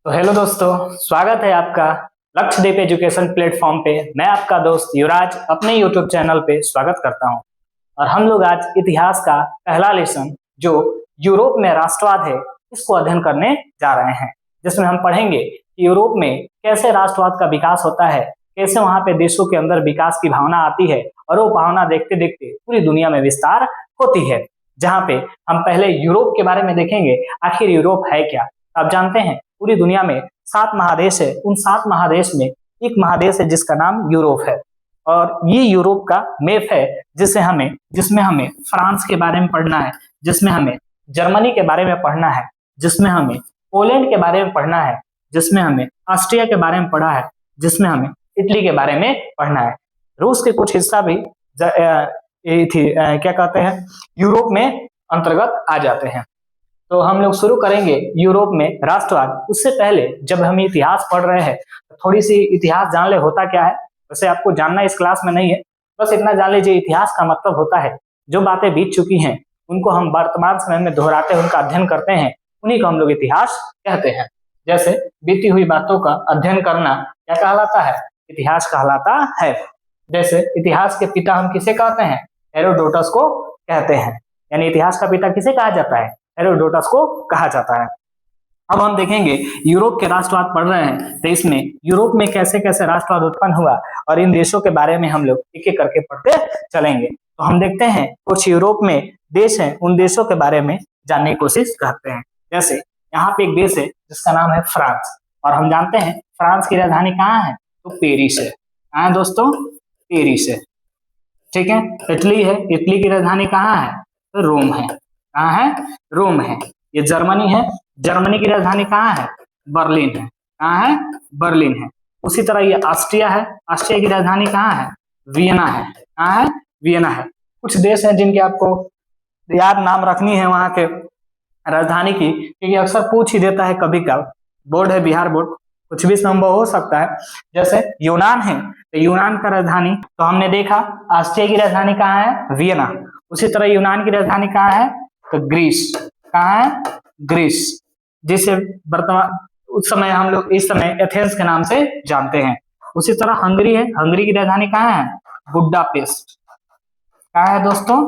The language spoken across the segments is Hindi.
तो हेलो दोस्तों, स्वागत है आपका लक्षद्वीप एजुकेशन प्लेटफॉर्म पे। मैं आपका दोस्त युवराज अपने यूट्यूब चैनल पे स्वागत करता हूं। और हम लोग आज इतिहास का पहला लेसन जो यूरोप में राष्ट्रवाद है इसको अध्ययन करने जा रहे हैं, जिसमें हम पढ़ेंगे कि यूरोप में कैसे राष्ट्रवाद का विकास होता है, कैसे वहां पे देशों के अंदर विकास की भावना आती है और वो भावना देखते देखते पूरी दुनिया में विस्तार होती है। जहाँ पे हम पहले यूरोप के बारे में देखेंगे, आखिर यूरोप है क्या। आप जानते हैं पूरी दुनिया में 7 महादेश है, उन 7 महादेश में एक महादेश है जिसका नाम यूरोप है। और ये यूरोप का मैप है जिसमें हमें फ्रांस के बारे में पढ़ना है, जिसमें हमें जर्मनी के बारे में पढ़ना है, जिसमें हमें पोलैंड के बारे में पढ़ना है, जिसमें हमें ऑस्ट्रिया के बारे में पढ़ा है, जिसमें हमें इटली के बारे में पढ़ना है। रूस के कुछ हिस्सा भी क्या कहते हैं यूरोप में अंतर्गत आ जाते हैं। तो हम लोग शुरू करेंगे यूरोप में राष्ट्रवाद। उससे पहले जब हम इतिहास पढ़ रहे हैं तो थोड़ी सी इतिहास जान ले होता क्या है। वैसे आपको जानना इस क्लास में नहीं है, बस इतना जान लीजिए इतिहास का मतलब होता है जो बातें बीत चुकी हैं उनको हम वर्तमान समय में दोहराते हैं, उनका अध्ययन करते हैं, उन्हीं को हम लोग इतिहास कहते हैं। जैसे बीती हुई बातों का अध्ययन करना क्या कहलाता है? इतिहास कहलाता है। जैसे इतिहास के पिता हम किसे कहते हैं? हेरोडोटस को कहते हैं। यानी इतिहास का पिता किसे कहा जाता है? हेरोडोटस को कहा जाता है। अब हम देखेंगे यूरोप के राष्ट्रवाद पढ़ रहे हैं तो इसमें यूरोप में कैसे कैसे राष्ट्रवाद उत्पन्न हुआ और इन देशों के बारे में हम लोग एक एक करके पढ़ते चलेंगे। तो हम देखते हैं कुछ यूरोप में देश हैं, उन देशों के बारे में जानने की कोशिश करते हैं। जैसे यहाँ पे एक देश है जिसका नाम है फ्रांस, और हम जानते हैं फ्रांस की राजधानी कहाँ है? तो पेरिस है। कहाँ है दोस्तों? पेरिस है। ठीक है। इटली है, इटली की राजधानी कहाँ है? तो रोम है। कहाँ है? रोम है। ये जर्मनी है, जर्मनी की राजधानी कहाँ है? बर्लिन है। कहाँ है? बर्लिन है। उसी तरह ये ऑस्ट्रिया है, ऑस्ट्रिया की राजधानी कहाँ है? वियना है। कहाँ है? वियना है। कुछ देश हैं जिनके आपको याद नाम रखनी है वहां के राजधानी की, क्योंकि अक्सर पूछ ही देता है कभी कभी। बोर्ड है बिहार बोर्ड, कुछ भी संभव हो सकता है। जैसे यूनान है तो यूनान का राजधानी तो हमने देखा ऑस्ट्रिया की राजधानी कहाँ है? वियना। उसी तरह यूनान की राजधानी कहाँ है? तो ग्रीस। कहाँ है? ग्रीस, जिसे वर्तमान उस समय हम लोग इस समय एथेंस के नाम से जानते हैं। उसी तरह हंगरी है, हंगरी की राजधानी कहाँ है? बुडापेस्ट। कहाँ है दोस्तों?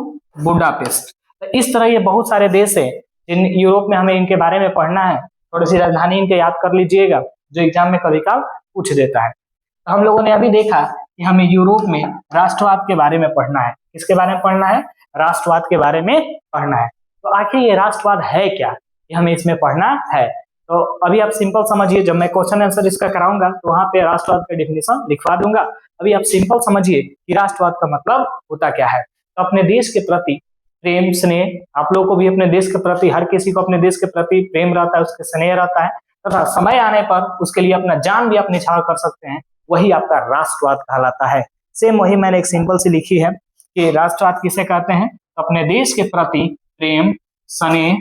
बुडापेस्ट। तो इस तरह ये बहुत सारे देश है जिन यूरोप में हमें इनके बारे में पढ़ना है। थोड़ी सी राजधानी इनके याद कर लीजिएगा जो एग्जाम में कभी कभी पूछ देता है। तो हम लोगों ने अभी देखा कि हमें यूरोप में राष्ट्रवाद के बारे में पढ़ना है। किसके बारे में पढ़ना है? राष्ट्रवाद के बारे में पढ़ना है। तो आखिर ये राष्ट्रवाद है क्या, ये हमें इसमें पढ़ना है। तो अभी आप सिंपल समझिए, जब मैं क्वेश्चन आंसर इसका कराऊंगा तो वहां पे राष्ट्रवाद का डिफिनेशन लिखवा दूंगा। अभी आप सिंपल समझिए कि राष्ट्रवाद का मतलब होता क्या है। तो अपने देश के प्रति प्रेम स्नेह, आप लोगों को भी अपने देश के प्रति, हर किसी को अपने देश के प्रति प्रेम रहता है, उसके स्नेह रहता है, तथा समय आने पर उसके लिए अपना जान भी आप न्यौछावर कर सकते हैं, वही आपका राष्ट्रवाद कहलाता है। सेम वही मैंने एक सिंपल सी लिखी है कि राष्ट्रवाद किसे कहते हैं? तो अपने देश के प्रति प्रेम स्नेह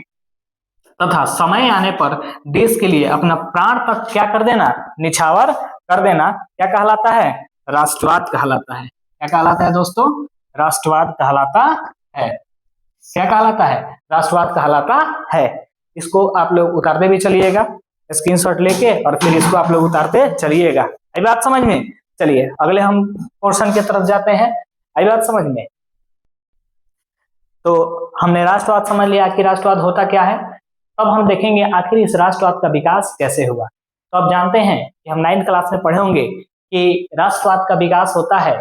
तथा समय आने पर देश के लिए अपना प्राण तक क्या कर देना? निछावर कर देना, क्या कहलाता है? राष्ट्रवाद कहलाता है। क्या कहलाता है दोस्तों? राष्ट्रवाद कहलाता है। क्या कहलाता है? राष्ट्रवाद कहलाता है। इसको आप लोग उतारते भी चलिएगा स्क्रीनशॉट लेके, और फिर इसको आप लोग उतारते चलिएगा। आई बात समझ में? चलिए अगले हम पोर्शन की तरफ जाते हैं। आई बात समझ में? तो हमने राष्ट्रवाद समझ लिया कि राष्ट्रवाद होता क्या है। अब हम देखेंगे आखिर इस राष्ट्रवाद का विकास कैसे हुआ। तो आप जानते हैं कि हम 9th क्लास में पढ़े होंगे कि राष्ट्रवाद का विकास होता है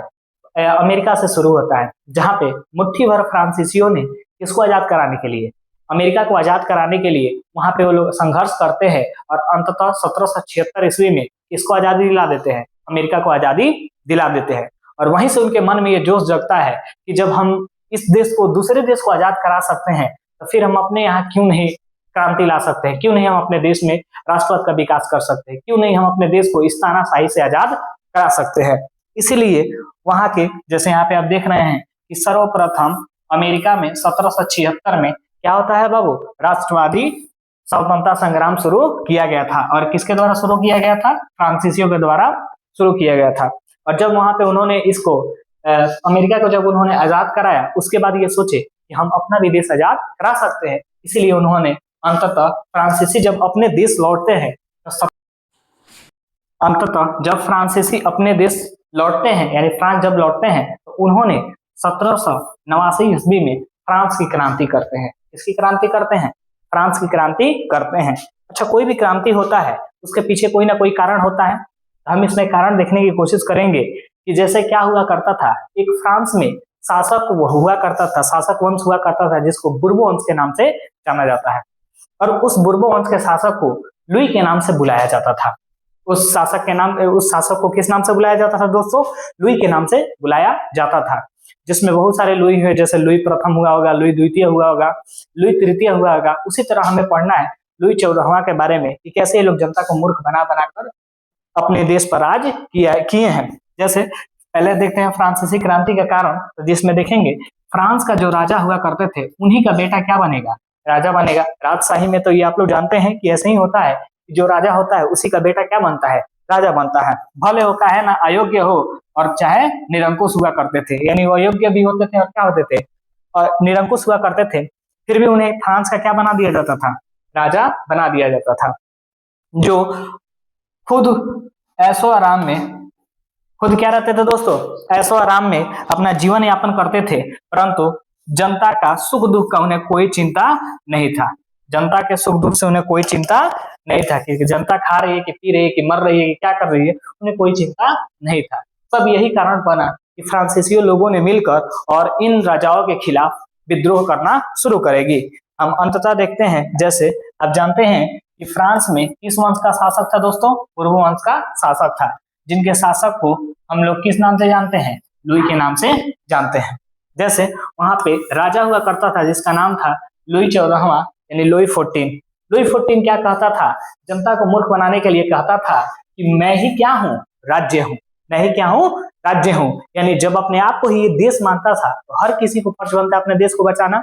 अमेरिका से शुरू होता है, जहां पे मुट्ठी भर फ्रांसीसियों ने इसको आजाद कराने के लिए, अमेरिका को आजाद कराने के लिए वहां पे वो लोग संघर्ष करते हैं और अंततः 1776 ईस्वी में इसको आजादी दिला देते हैं, अमेरिका को आजादी दिला देते हैं। और वहीं से उनके मन में ये जोश जगता है कि जब हम इस देश को दूसरे देश को आजाद करा सकते हैं तो फिर हम अपने यहाँ क्यों नहीं क्रांति ला सकते हैं, क्यों नहीं हम अपने देश में राष्ट्रवाद का विकास कर सकते हैं, क्यों नहीं हम अपने देश को इस तानाशाही से आजाद करा सकते हैं। इसीलिए वहां के, जैसे यहाँ पे आप देख रहे हैं कि सर्वप्रथम अमेरिका में 1776 में क्या होता है बाबू? राष्ट्रवादी स्वतंत्रता संग्राम शुरू किया गया था। और किसके द्वारा शुरू किया गया था? फ्रांसीसियों के द्वारा शुरू किया गया था। और जब वहां पे उन्होंने इसको अमेरिका को जब उन्होंने आजाद कराया, उसके बाद ये सोचे कि हम अपना भी देश आजाद करा सकते हैं। इसीलिए उन्होंने अंततः फ्रांसीसी जब अपने देश लौटते हैं तो अंततः जब फ्रांसीसी अपने देश लौटते हैं, यानी फ्रांस जब लौटते हैं, तो उन्होंने 1789 ईस्वी में फ्रांस की क्रांति करते हैं। किसकी क्रांति करते हैं? फ्रांस की क्रांति करते हैं। अच्छा, कोई भी क्रांति होता है उसके पीछे कोई ना कोई कारण होता है। हम इसमें कारण देखने की कोशिश करेंगे कि जैसे क्या हुआ करता था, एक फ्रांस में शासक हुआ करता था, शासक वंश हुआ करता था जिसको बुर्बो वंश के नाम से जाना जाता है, और उस बुर्बो वंश के शासक को लुई के नाम से बुलाया जाता था। उस शासक को किस नाम से बुलाया जाता था दोस्तों? लुई के नाम से बुलाया जाता था, जिसमें बहुत सारे लुई हुए, जैसे लुई प्रथम हुआ होगा, लुई द्वितीय हुआ होगा, लुई तृतीय हुआ होगा। उसी तरह हमें पढ़ना है लुई 14वां के बारे में कि कैसे ये लोग जनता को मूर्ख बना बनाकर अपने देश पर राज किए हैं। जैसे पहले देखते हैं फ्रांसीसी क्रांति का कारण, तो जिसमें देखेंगे फ्रांस का जो राजा हुआ करते थे उन्हीं का बेटा क्या बनेगा? राजा बनेगा। राजशाही में तो ये आप लोग जानते हैं कि ऐसे ही होता है, जो राजा होता है उसी का बेटा क्या बनता है? राजा बनता है। भले वो है ना अयोग्य हो और चाहे निरंकुश हुआ करते थे, यानी वो अयोग्य भी होते थे और क्या होते थे? और निरंकुश हुआ करते थे, फिर भी उन्हें फ्रांस का क्या बना दिया जाता था? राजा बना दिया जाता था, जो खुद ऐशो आराम में, खुद क्या रहते थे दोस्तों? ऐशो आराम में अपना जीवन यापन करते थे, परंतु जनता का सुख दुख का उन्हें कोई चिंता नहीं था। जनता के सुख दुख से उन्हें कोई चिंता नहीं था कि जनता खा रही है कि पी रही है कि मर रही है कि क्या कर रही है, उन्हें कोई चिंता नहीं था। तब यही कारण बना कि फ्रांसीसी लोगों ने मिलकर और इन राजाओं के खिलाफ विद्रोह करना शुरू करेगी। हम अंततः देखते हैं, जैसे आप जानते हैं कि फ्रांस में किस वंश का शासक था दोस्तों? पूर्व वंश का शासक था, जिनके शासक को हम लोग किस नाम से जानते हैं? लुई के नाम से जानते हैं। जैसे वहां पे राजा हुआ करता था जिसका नाम था लुई 14वां, यानी लुई 14। लुई 14 क्या कहता था? जनता को मूर्ख बनाने के लिए कहता था कि मैं ही क्या हूँ? राज्य हूँ। मैं ही क्या हूँ? राज्य हूँ। यानी जब अपने आप को ही ये देश मानता था तो हर किसी को फर्ज बनता अपने देश को बचाना।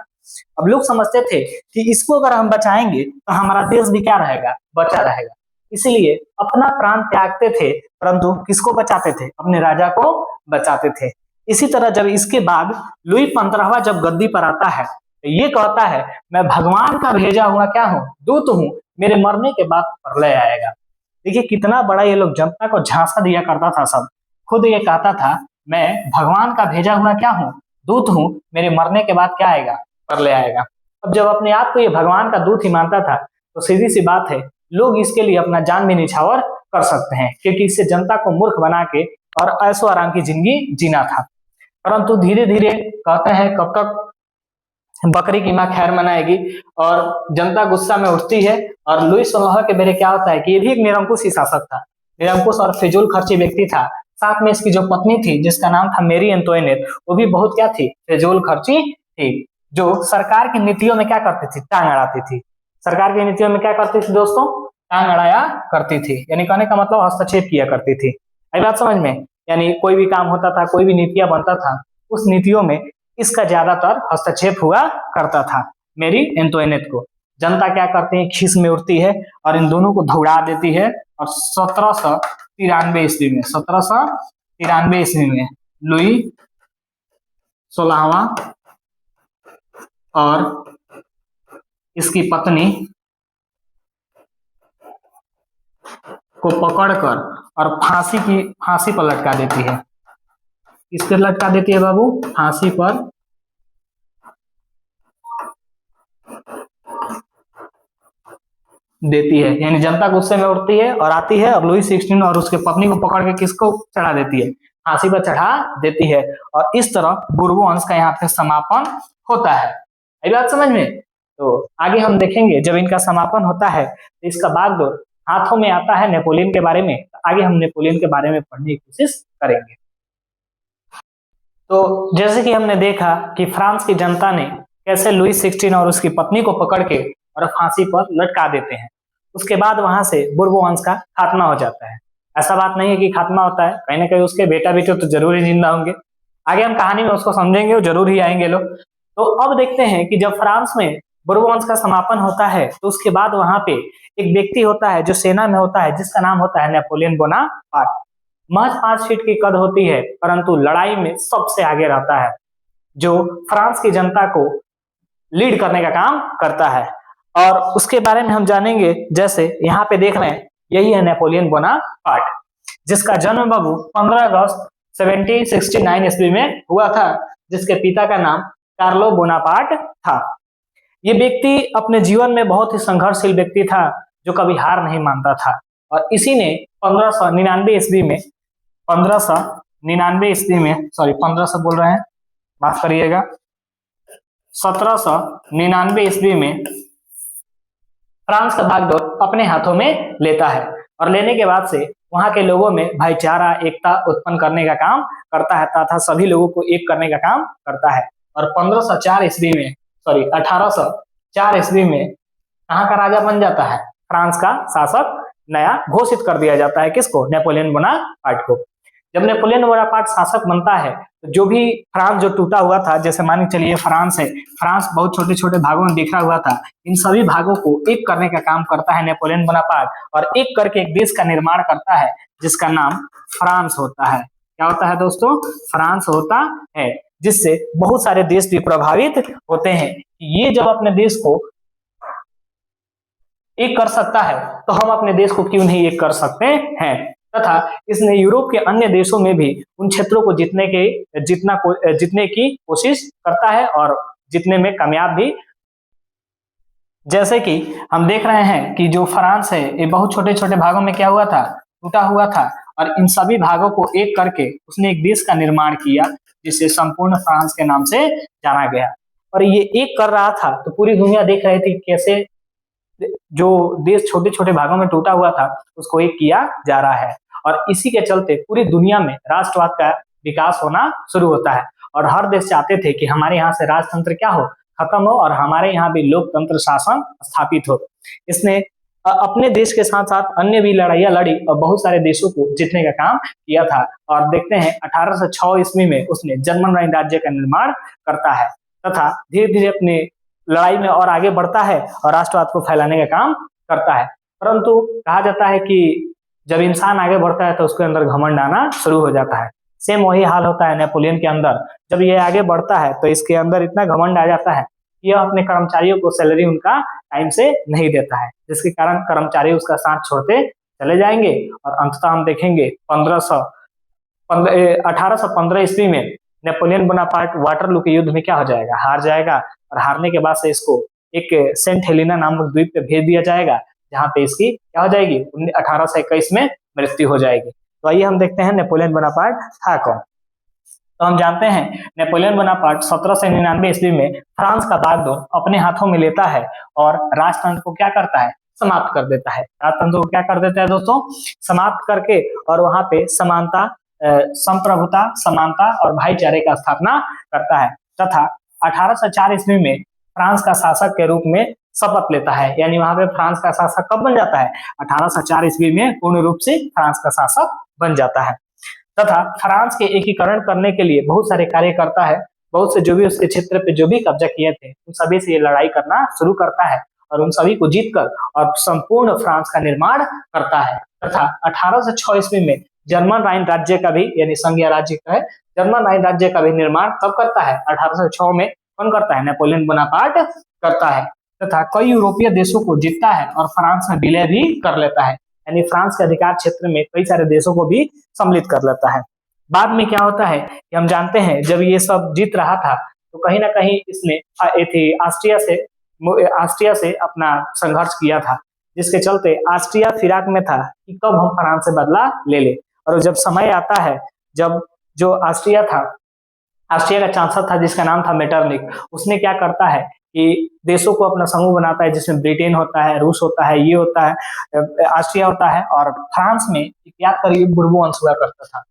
अब लोग समझते थे कि इसको अगर हम बचाएंगे तो हमारा देश भी क्या रहेगा? बचा रहेगा। इसीलिए अपना प्राण त्यागते थे, परंतु किसको बचाते थे? अपने राजा को बचाते थे। इसी तरह जब इसके बाद लुई 15वां जब गद्दी पर आता है तो ये कहता है मैं भगवान का भेजा हुआ क्या हूँ? दूत हूँ, मेरे मरने के बाद प्रलय आएगा। देखिए कितना बड़ा ये लोग जनता को झांसा दिया करता था। सब खुद ये कहता था मैं भगवान का भेजा हुआ क्या हूँ? दूत हूँ, मेरे मरने के बाद क्या आएगा? प्रलय आएगा। अब जब अपने आप को ये भगवान का दूत ही मानता था तो सीधी सी बात है, लोग इसके लिए अपना जान भी निछावर कर सकते हैं, क्योंकि इससे जनता को मूर्ख बना के और ऐशो आराम की जिंदगी जीना था। परंतु धीरे धीरे कहते हैं कब तक बकरी की माँ खैर मनाएगी, और जनता गुस्सा में उठती है। और लुई 16 के बेरे क्या होता है कि ये भी एक निरंकुश ही शासक था, निरंकुश और फिजूल खर्ची व्यक्ति था। साथ में इसकी जो पत्नी थी जिसका नाम था मेरी एंटोइनेट, वो भी बहुत क्या थी? फिजूल खर्ची थी, जो सरकार की नीतियों में क्या करती थी? टांग अड़ाती थी। सरकार की नीतियों में क्या करती थी दोस्तों? टांग अड़ाया करती थी, यानी कहने का मतलब हस्तक्षेप किया करती थी। आई बात समझ में? यानी कोई भी काम होता था, कोई भी नीतियां बनता था, उस नीतियों में इसका ज्यादातर हस्तक्षेप हुआ करता था। मेरी एंटोइनेट को जनता क्या करती है? खीस में उठती है और इन दोनों को धौड़ा देती है। और 1793 ईस्वी में 1793 ईस्वी में लुई 16वां और इसकी पत्नी को पकड़कर और फांसी पर लटका देती है। किस पर लटका देती है बाबू? फांसी पर देती है। यानी जनता गुस्से में उठती है और आती है और लुई 16 और उसके पत्नी को पकड़ के किसको चढ़ा देती है? फांसी पर चढ़ा देती है। और इस तरह बुर्बो वंश का यहाँ पे समापन होता है। ये बात समझ में? तो आगे हम देखेंगे जब इनका समापन होता है तो इसका बाद हाथों में आता है नेपोलियन के बारे में। आगे हम नेपोलियन के बारे में पढ़ने की कोशिश करेंगे। तो जैसे कि हमने देखा कि फ्रांस की जनता ने कैसे लुई 16 और उसकी पत्नी को पकड़ के और फांसी पर लटका देते हैं। उसके बाद वहां से बुर्बो वंश का खात्मा हो जाता है। ऐसा बात नहीं है कि खात्मा होता है, कहीं ना कहीं उसके बेटा बेटे तो जरूर ही जिंदा होंगे। आगे हम कहानी में उसको समझेंगे, वो जरूर ही आएंगे लोग। तो अब देखते हैं कि जब फ्रांस में बुर्बो वंश का समापन होता है तो उसके बाद वहां पे एक व्यक्ति होता है जो सेना में होता है, जिसका नाम होता है नेपोलियन बोनापार्ट। महज 5 फीट की कद होती है, परंतु लड़ाई में सबसे आगे रहता है, जो फ्रांस की जनता को लीड करने का काम करता है। और उसके बारे में हम जानेंगे। जैसे यहाँ पे देख रहे हैं, यही है नेपोलियन बोनापार्ट। जिसका जन्म बाबू 15 अगस्त 1769 ईस्वी में हुआ था, जिसके पिता का नाम कार्लो बोनापार्ट था। ये व्यक्ति अपने जीवन में बहुत ही संघर्षशील व्यक्ति था, जो कभी हार नहीं मानता था, और इसी ने 1599 ईस्वी में 1599 ईस्वी में सॉरी 1500 बोल रहे हैं, माफ करिएगा, 1799 ईस्वी में फ्रांस का बागडोर अपने हाथों में लेता है, और लेने के बाद से वहां के लोगों में भाईचारा, एकता उत्पन्न करने का काम करता है तथा सभी लोगों को एक करने का काम करता है। और 1504 ईस्वी में 1804 ईस्वी में कहाँ का राजा बन जाता है? फ्रांस का शासक नया घोषित कर दिया जाता है। किसको? नेपोलियन बोनापार्ट को। जब नेपोलियन बोनापार्ट शासक बनता है तो जो भी फ्रांस जो टूटा हुआ था, जैसे मान के चलिए फ्रांस है, फ्रांस बहुत छोटे छोटे भागों में बिखरा हुआ था, इन सभी भागों को एक करने का काम करता है नेपोलियन बोनापार्ट, और एक करके एक देश का निर्माण करता है जिसका नाम फ्रांस होता है। क्या होता है दोस्तों? फ्रांस होता है, जिससे बहुत सारे देश भी प्रभावित होते हैं। ये जब अपने देश को एक कर सकता है तो हम अपने देश को क्यों नहीं एक कर सकते हैं। तथा इसने यूरोप के अन्य देशों में भी उन क्षेत्रों को जीतने की कोशिश करता है और जीतने में कामयाब भी। जैसे कि हम देख रहे हैं कि जो फ्रांस है ये बहुत छोटे छोटे भागों में क्या हुआ था? टूटा हुआ था, और इन सभी भागों को एक करके उसने एक देश का निर्माण किया जिसे संपूर्ण फ्रांस के नाम से जाना गया। और ये एक कर रहा था तो पूरी दुनिया देख रही थी कैसे जो देश छोटे छोटे भागों में टूटा हुआ था उसको एक किया जा रहा है, और इसी के चलते पूरी दुनिया में राष्ट्रवाद का विकास होना शुरू होता है, और हर देश चाहते थे कि हमारे यहाँ से राजतंत्र क्या हो? खत्म हो, और हमारे यहाँ भी लोकतंत्र शासन स्थापित हो। इसने अपने देश के साथ साथ अन्य भी लड़ाइयाँ लड़ी और बहुत सारे देशों को जीतने का काम किया था। और देखते हैं 1806 ईस्वी में उसने जर्मन राइन राज्य का निर्माण करता है तथा धीरे धीरे अपने लड़ाई में और आगे बढ़ता है और राष्ट्रवाद को फैलाने का काम करता है। परंतु कहा जाता है कि जब इंसान आगे बढ़ता है तो उसके अंदर घमंड आना शुरू हो जाता है। सेम वही हाल होता है नेपोलियन के अंदर। जब ये आगे बढ़ता है तो इसके अंदर इतना घमंड आ जाता है कि यह अपने कर्मचारियों को सैलरी उनका टाइम से नहीं देता है, जिसके कारण कर्मचारी उसका साथ छोड़ते चले जाएंगे, और अंततः हम देखेंगे 1815 ईस्वी में नेपोलियन बोनापार्ट वाटरलू के युद्ध में क्या हो जाएगा? हार जाएगा, और हारने के बाद से इसको एक सेंट हेलेना नामक द्वीप पे भेज दिया जाएगा, जहां पे इसकी क्या हो जाएगी? 1821 में मृत्यु हो जाएगी। तो आइए हम देखते हैं नेपोलियन बोनापार्ट था कौन। तो हम जानते हैं नेपोलियन बोनापार्ट 1799 ईस्वी में फ्रांस का बागडोर अपने हाथों में लेता है और राजतंत्र को क्या करता है? समाप्त कर देता है। राजतंत्र को क्या कर देता है दोस्तों? समाप्त करके, और वहां पे समानता, संप्रभुता, समानता और भाईचारे का स्थापना करता है, तथा 1804 ईस्वी में फ्रांस का शासक के रूप में शपथ लेता है। यानी वहां पे फ्रांस का शासक कब बन जाता है? 1804 ईस्वी में पूर्ण रूप से फ्रांस का शासक बन जाता है, तथा फ्रांस के एकीकरण करने के लिए बहुत सारे कार्य करता है। बहुत से जो भी उसके क्षेत्र पे जो भी कब्जा किए थे उन सभी से ये लड़ाई करना शुरू करता है, और उन सभी को जीतकर और संपूर्ण फ्रांस का निर्माण करता है। तथा 1806 ईस्वी में जर्मन राइन राज्य का भी, यानी संघीय राज्य का है, जर्मन राइन राज्य का भी निर्माण कब करता है? 1806 में कौन करता है? नेपोलियन बोनापार्ट करता है, तथा कई यूरोपीय देशों को जीतता है और फ्रांस में विलय भी कर लेता है। यानी फ्रांस के अधिकार क्षेत्र में कई सारे देशों को भी सम्मिलित कर लेता है। बाद में क्या होता है कि हम जानते हैं जब ये सब जीत रहा था तो कहीं ना कहीं इसने ऑस्ट्रिया से अपना संघर्ष किया था, जिसके चलते ऑस्ट्रिया फिराक में था कि कब हम फ्रांस से बदला ले ले। और जब समय आता है, जब जो ऑस्ट्रिया का चांसलर था जिसका नाम था मेटरनिक, उसने क्या करता है कि देशों को अपना समूह बनाता है, जिसमें ब्रिटेन होता है, रूस होता है, ये होता है, ऑस्ट्रिया होता है, और फ्रांस में याद करिए बुर्बो वंश हुआ करता था,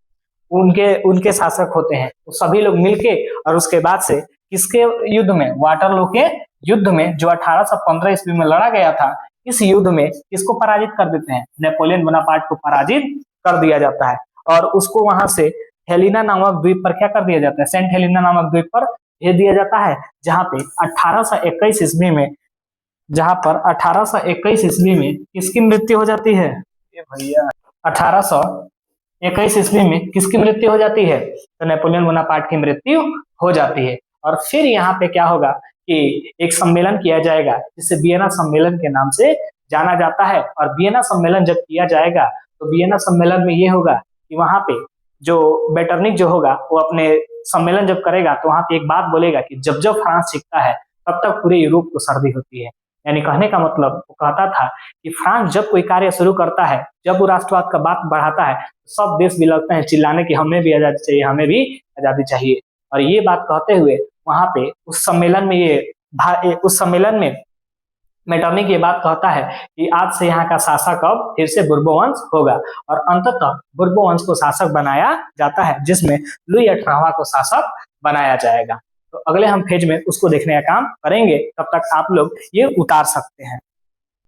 उनके शासक होते हैं। तो सभी लोग मिलके, और उसके बाद से किसके युद्ध में? वाटरलू के युद्ध में, जो 1815 ईस्वी में लड़ा गया था, इस युद्ध में किसको पराजित कर देते हैं? नेपोलियन बोनापार्ट को पराजित कर दिया जाता है, और उसको वहां से हेलिना नामक द्वीप पर क्या कर दिया जाता है? सेंट हेलिना नामक द्वीप पर भेज दिया जाता है, जहां पे 1821 ईस्वी में किसकी मृत्यु हो जाती है? ये भैया 1821 ईस्वी में किसकी मृत्यु हो जाती है? तो नेपोलियन बोनापार्ट की मृत्यु हो जाती है। और फिर यहाँ पे क्या होगा कि एक सम्मेलन किया जाएगा जिसे वियना सम्मेलन के नाम से जाना जाता है। और वियना सम्मेलन जब किया जाएगा तो वियना सम्मेलन में ये होगा कि वहां पे जो बेटरनिक जो होगा वो अपने सम्मेलन जब करेगा तो वहां पे एक बात बोलेगा कि जब जब फ्रांस जीतता है तब तक पूरे यूरोप को सर्दी होती है। यानी कहने का मतलब वो कहता था कि फ्रांस जब कोई कार्य शुरू करता है, जब वो राष्ट्रवाद का बात बढ़ाता है, तो सब देश भी लगते हैं चिल्लाने की हमें भी आजादी चाहिए, हमें भी आजादी चाहिए। और ये बात कहते हुए वहां पे उस सम्मेलन में मेटरनिक ये बात कहता है कि आज से यहाँ का शासक अब फिर से बुर्बो वंश होगा, और अंततः बुर्बो वंश को शासक बनाया जाता है, जिसमें लुई 18वां को शासक बनाया जाएगा। तो अगले हम फेज में उसको देखने का काम करेंगे, तब तक आप लोग ये उतार सकते हैं।